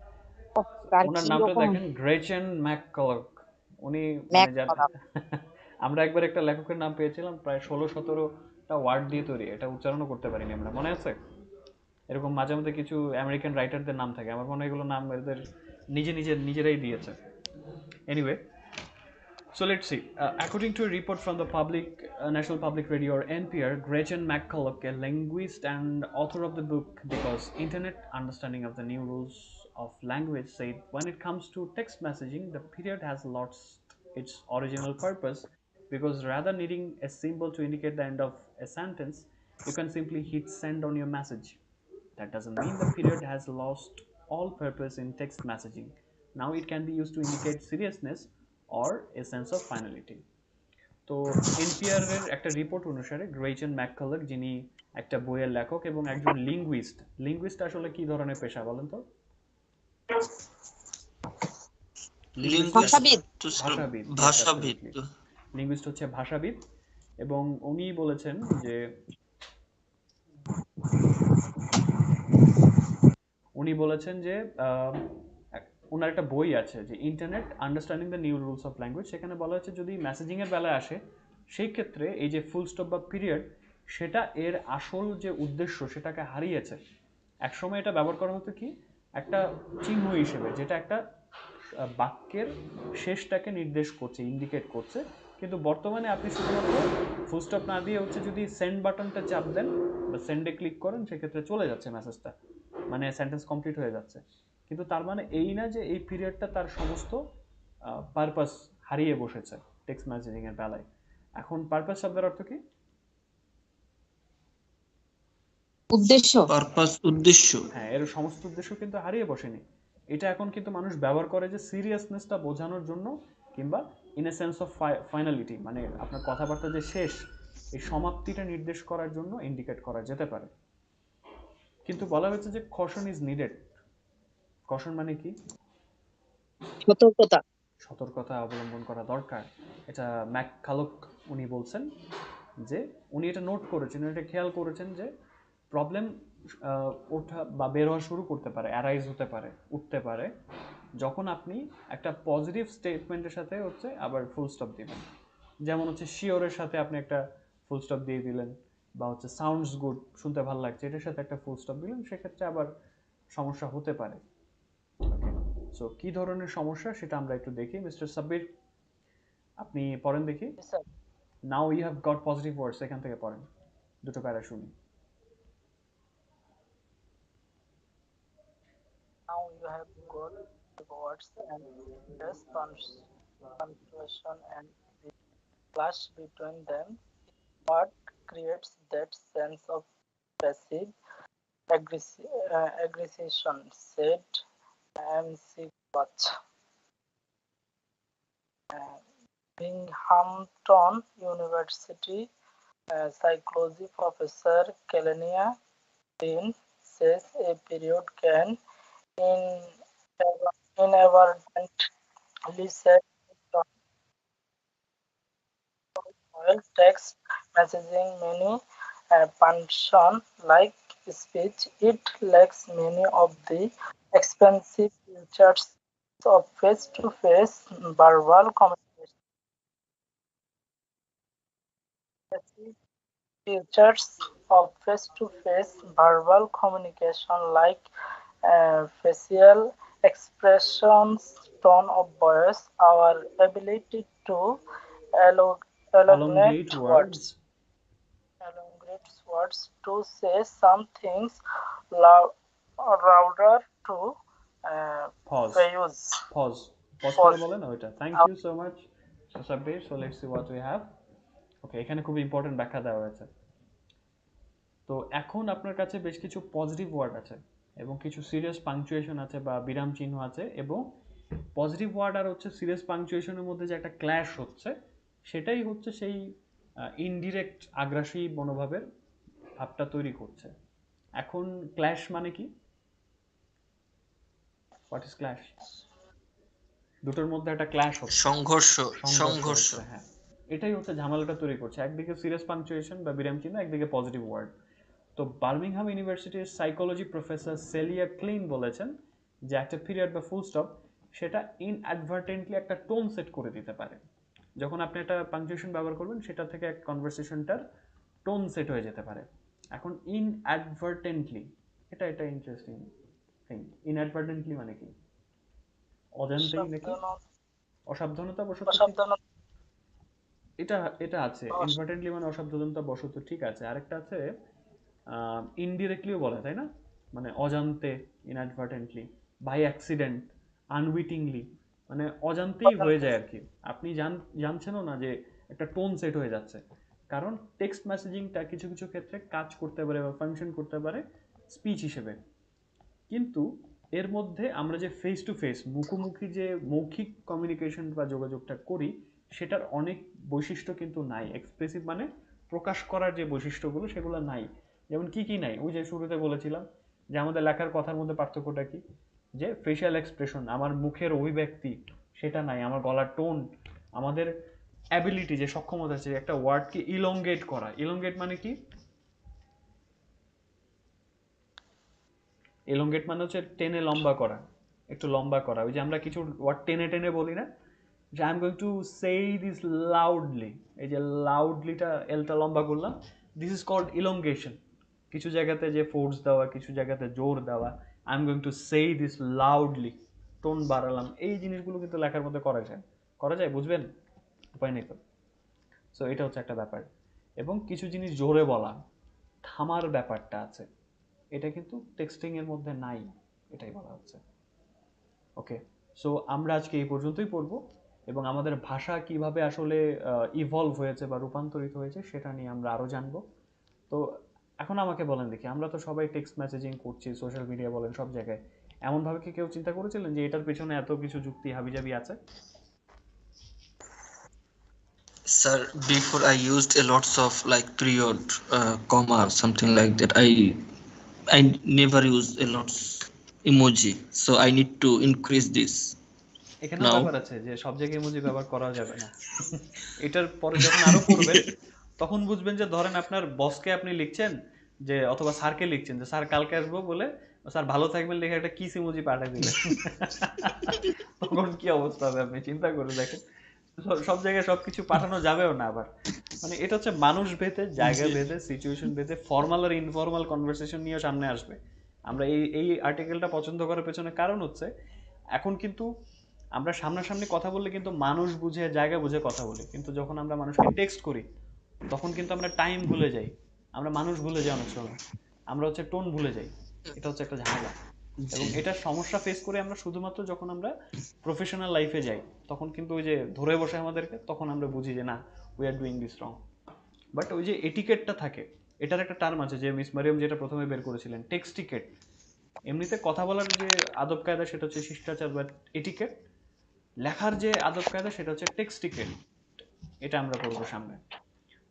ওনার নামটা দেখেন, গ্রেচেন ম্যাককালক। উনি Mac মানে Collard. আমরা একবার একটা লেখকের নাম পেয়েছিলাম, প্রায় 16-17টা ওয়ার্ড দিয়ে তৈরি, এটা উচ্চারণও করতে পারিনি আমরা, মনে আছে? এরকম মাঝে মধ্যে কিছু আমেরিকান রাইটারদের নাম থাকে, আমার মনে হয় এগুলো নাম এদের নিজেরাই দিয়েছে। Anyway, so let's see. According to a report from the National Public Radio or NPR, Gretchen McCulloch, a linguist and author of the book Because Internet, Understanding of the New Rules of Language, said when it comes to text messaging, the period has lost its original purpose because rather needing a symbol to indicate the end of a sentence, you can simply hit send on your message. That doesn't mean the period has lost all purpose in text messaging. Now it can be used to indicate seriousness or a sense of finality. তো এনপিআর এর একটা রিপোর্ট অনুসারে গ্রেচেন ম্যাককালাক, যিনি একটা বইয়ের লেখক এবং একজন লিঙ্গুইস্ট আসলে কি ধরনের পেশা বলেন তো? ভাষাবিদ। লিঙ্গুইস্ট হচ্ছে ভাষাবিদ, এবং উনি বলেছেন যে ওনার একটা বই আছে যে internet understanding the new rules of language, সেখানে বলা হচ্ছে যদি মেসেজিং এর বেলায় আসে সেই ক্ষেত্রে এই যে ফুল স্টপ বা পিরিয়ড, সেটা এর আসল যে উদ্দেশ্য সেটাকে হারিয়েছে। একসময় এটা ব্যবহার করা হতো কি একটা চিহ্ন হিসেবে, যেটা একটা বাক্যের শেষটাকে নির্দেশ করছে, ইন্ডিকেট করছে, কিন্তু বর্তমানে আপনি শুধুমাত্র ফুল স্টপ না দিয়ে হচ্ছে যদি সেন্ড বাটনটা চাপ দেন বা সেন্ডে ক্লিক করেন, সেক্ষেত্রে চলে যাচ্ছে মেসেজটা, মানে সেন্টেন্স কমপ্লিট হয়ে যাচ্ছে। কিন্তু তার মানে এই না যে এই পিরিয়ডটা তার সমস্ত পারপাস হারিয়ে বসেছে টেক্সট মেসেজিং এর বেলায়। এখন পারপাস শব্দের অর্থ কি? উদ্দেশ্য। পারপাস উদ্দেশ্য। হ্যাঁ, এর সমস্ত উদ্দেশ্য কিন্তু হারিয়ে বসেনি। এটা এখন কিন্তু মানুষ ব্যবহার করে যে সিরিয়াসনেসটা বোঝানোর জন্য, কিংবা in a sense of finality, মানে আপনার কথাবার্তা যে শেষ, এই সমাপ্তিটা নির্দেশ করার জন্য ইন্ডিকেট করা যেতে পারে। কিন্তু বলা হয়েছে যে কশন ইজ নিডেড। কশন মানে কি? সতর্কতা। সতর্কতা অবলম্বন করা দরকার। এটা ম্যাককালক উনি বলছেন যে উনি এটা নোট করেছেন, এটা খেয়াল করেছেন যে প্রবলেম ওঠা বা বের হওয়া শুরু করতে পারে, অ্যারাইজ হতে পারে, উঠতে পারে, যখন আপনি একটা পজিটিভ স্টেটমেন্টের সাথে হচ্ছে আবার ফুল স্টপ দিবেন। যেমন হচ্ছে শিওরের সাথে আপনি একটা ফুল স্টপ দিয়ে দিলেন, বা হচ্ছে সাউন্ডস গুড, শুনতে ভালো লাগছে, এটার সাথে একটা ফুল স্টপ দিলেন, সেক্ষেত্রে আবার সমস্যা হতে পারে। ওকে, সো কি ধরনের সমস্যা সেটা আমরা একটু দেখি। মিস্টার সাব্বির, আপনি পড়েন দেখি। Sir, now you have got positive words, এখান থেকে পড়েন, দুটো প্যারা শুনি। now you have got the words and yes, punctuation and the clash between them is what creates that sense of passive aggression, said MC Clutch. Binghamton University psychology professor Kelenia Dean says a period can inadvertently set the while text messaging many function like speech. It lacks many of the expensive features of face-to-face verbal communication. Features of face-to-face verbal communication like facial expressions, tone of voice, our ability to Elongate words. elongate words, to say some things louder, to Pause. use. Pause. Pause করে Pause. বলেন ওইটা। Thank you so much Sabbir. So let's see what we have. Okay, এখানে খুব ইম্পর্টেন্ট ব্যাখ্যা দেওয়া হয়েছে। তো এখন আপনার কাছে বেশ কিছু পজিটিভ ওয়ার্ড আছে এবং কিছু সিরিয়াস পাংচুয়েশন আছে বা বিরাম চিহ্ন আছে, এবং পজিটিভ ওয়ার্ড আর হচ্ছে সিরিয়াস পাংচুয়েশনের মধ্যে যে একটা ক্ল্যাশ হচ্ছে, সেটাই হচ্ছে সেই ইনডিরেক্ট আগ্রাসী মনোভাবের ভাবটা তৈরি করছে। এখন ক্ল্যাশ মানে কি? What is clash? দুটোর মধ্যে একটা ক্ল্যাশ হচ্ছে, সংঘর্ষ। সংঘর্ষ হচ্ছে, হ্যাঁ, এটাই হচ্ছে ঝামেলাটা তৈরি করছে। একদিকে সিরিয়াস পাংচুয়েশন বা বিরাম চিহ্ন, একদিকে পজিটিভ ওয়ার্ড। তো বার্মিংহাম ইউনিভার্সিটির সাইকোলজি প্রফেসর সেলিয়া ক্লিন বলেছেন যে একটা পিরিয়ড বা ফুল স্টপ সেটা ইনঅ্যাডভার্টেন্টলি একটা টোন সেট করে দিতে পারে। যখন আপনি একটা পাংচুয়েশন ব্যবহার করবেন, সেটা থেকে কনভারসেশনটার টোন সেট হয়ে যেতে পারে। এখন ইনঅ্যাডভার্টেন্টলি, এটা এটা ইন্টারেস্টিং থিং। ইনঅ্যাডভার্টেন্টলি মানে কি? অজান্তেই নাকি? অসাবধানতা বশত? এটা এটা আছে। ইনভার্টেন্টলি মানে অসাবধানতা বশত, ঠিক আছে। আরেকটা আছে ইনডিরেক্টলিও বলে, তাই না? মানে অজান্তে, ইনঅ্যাডভার্টেন্টলি, বাই অ্যাক্সিডেন্ট, আনউইটিংলি, মানে অজান্তেই হয়ে যায় আর কি। আপনি জানছেনও না যে একটা টোন সেট হয়ে যাচ্ছে। কারণ টেক্সট মেসেজিংটা কিছু কিছু ক্ষেত্রে কাজ করতে পারে বা ফাংশন করতে পারে স্পিচ হিসেবে, কিন্তু এর মধ্যে আমরা যে ফেস টু ফেস, মুখোমুখি যে মৌখিক কমিউনিকেশন বা যোগাযোগটা করি, সেটার অনেক বৈশিষ্ট্য কিন্তু নাই। এক্সপ্রেসিভ মানে প্রকাশ করার যে বৈশিষ্ট্যগুলো, সেগুলো নাই। যেমন কি কি নাই? ওই যে শুরুতে বলেছিলাম যে আমাদের লেখার কথার মধ্যে পার্থক্যটা কি, যে ফেশিয়াল এক্সপ্রেশন, আমার মুখের অভিব্যক্তি, সেটা নাই। আমার গলার টোন, আমাদের অ্যাবিলিটি, যে সক্ষমতা আছে একটা ওয়ার্ডকে ইলংগেট করা। ইলংগেট মানে কি? এলংগেট মানে হচ্ছে টেনে লম্বা করা, একটু লম্বা করা। ওই যে আমরা কিছু ওয়ার্ড টেনে টেনে বলি না, যে I am going to say this loudly, এই যে লাউডলিটা এলটা লম্বা করলাম, দিস ইজ কল্ড ইলংগেশন। কিছু জায়গাতে যে ফোর্স দেওয়া, কিছু জায়গাতে জোর দেওয়া, I am going to say this loudly, tone বাড়ালাম, এই জিনিসগুলো কিন্তু লেখার মধ্যে করা যায়। করা যায়, বুঝবেন? উপায় নেই তো। সো এটা হচ্ছে একটা ব্যাপার। এবং কিছু জিনিস জোরে বলা, থামার ব্যাপারটা আছে, এটা কিন্তু টেক্সটিং এর মধ্যে নাই, এটাই বলা হচ্ছে। ওকে, সো আমরা আজকে এই পর্যন্তই পড়বো, এবং আমাদের ভাষা কিভাবে আসলে ইভলভ হয়েছে বা রূপান্তরিত হয়েছে সেটা নিয়ে আমরা আরো জানবো। তো এখন আমাকে বলেন দেখি, আমরা তো সবাই টেক্সট মেসেজিং করছি, সোশ্যাল মিডিয়া বলেন, সব জায়গায়। এমন ভাবে কি কেউ চিন্তা করেছিলেন যে এটার পেছনে এত কিছু যুক্তি হাবিজাবি আছে? Sir, before I used a lots of like period, comma, something like that. I never use a lots emoji, so I need to increase this এখানেও now. ব্যাপার আছে যে সব জায়গায় ইমোজি ব্যবহার করা যাবে না। এটার পরে যখন আরো করবেন তখন বুঝবেন যে ধরেন আপনার বসকে আপনি লিখছেন যে, অথবা স্যারকে লিখছেন যে স্যার কালকে আসবো বলে, স্যার ভালো থাকবেন লিখে একটা কিস ইমোজি পাঠিয়ে দিলেন। তখন কি অবস্থা হবে আপনি চিন্তা করে দেখেন। সব জায়গায় সবকিছু পাঠানো যাবেও না আবার। মানে এটা হচ্ছে মানুষ ভেদে, জায়গা ভেদে, সিচুয়েশন ভেদে ফর্মাল আর ইনফর্মাল কনভারসেশন নিয়ে সামনে আসবে। আমরা এই আর্টিকেলটা পছন্দ করার পেছনে কারণ হচ্ছে এখন কিন্তু আমরা সামনাসামনি কথা বললে কিন্তু মানুষ বুঝে, জায়গা বুঝে কথা বলি, কিন্তু যখন আমরা মানুষকে টেক্সট করি তখন কিন্তু আমরা টাইম ভুলে যাই, আমরা মানুষ ভুলে যাই, অনেক সময় আমরা হচ্ছে টোন ভুলে যাই। এটা হচ্ছে একটা ঝামেলা। এবং এটার সমস্যা ফেস করে আমরা শুধুমাত্র যখন আমরা প্রফেশনাল লাইফে যাই, তখন কিন্তু ওই যে ধরে বসে আমাদেরকে, তখন আমরা বুঝি যে না, we are doing this wrong. But ওই যে এটিকেটটা থাকে, এটার একটা টার্ম আছে যে মিস মারিয়াম যেটা প্রথমে বের করেছিলেন, টেক্সট টিকেট। এমনিতে কথা বলার যে আদব কায়দা সেটা হচ্ছে শিষ্টাচার বা এটিকেট, লেখার যে আদব কায়দা সেটা হচ্ছে টেক্সট টিকেট। এটা আমরা করবো সামনে।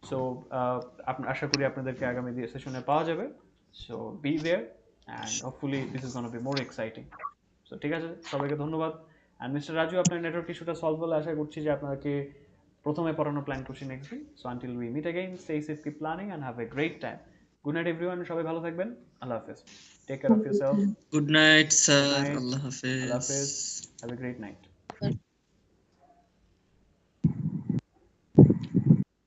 সো আশা করি আপনাদেরকে আগামী সেশনে পাওয়া যাবে। So be there and hopefully this is gonna be more exciting. So ঠিক আছে, সবাইকে ধন্যবাদ। অ্যান্ড মিস্টার রাজু, আপনার নেটওয়ার্ক ইস্যুটা সলভ হলে আশা করছি যে আপনাকে প্রথমে পড়ানো প্ল্যান করছি নেক্সট দিন। So until we meet again, stay safe, keep planning and have a great time. Good night everyone, সবাই ভালো থাকবেন। আল্লাহ হাফেজ। Take care of yourself. Good night, Good sir. night. Allah Allah Hafiz. Hafiz. Have a great night.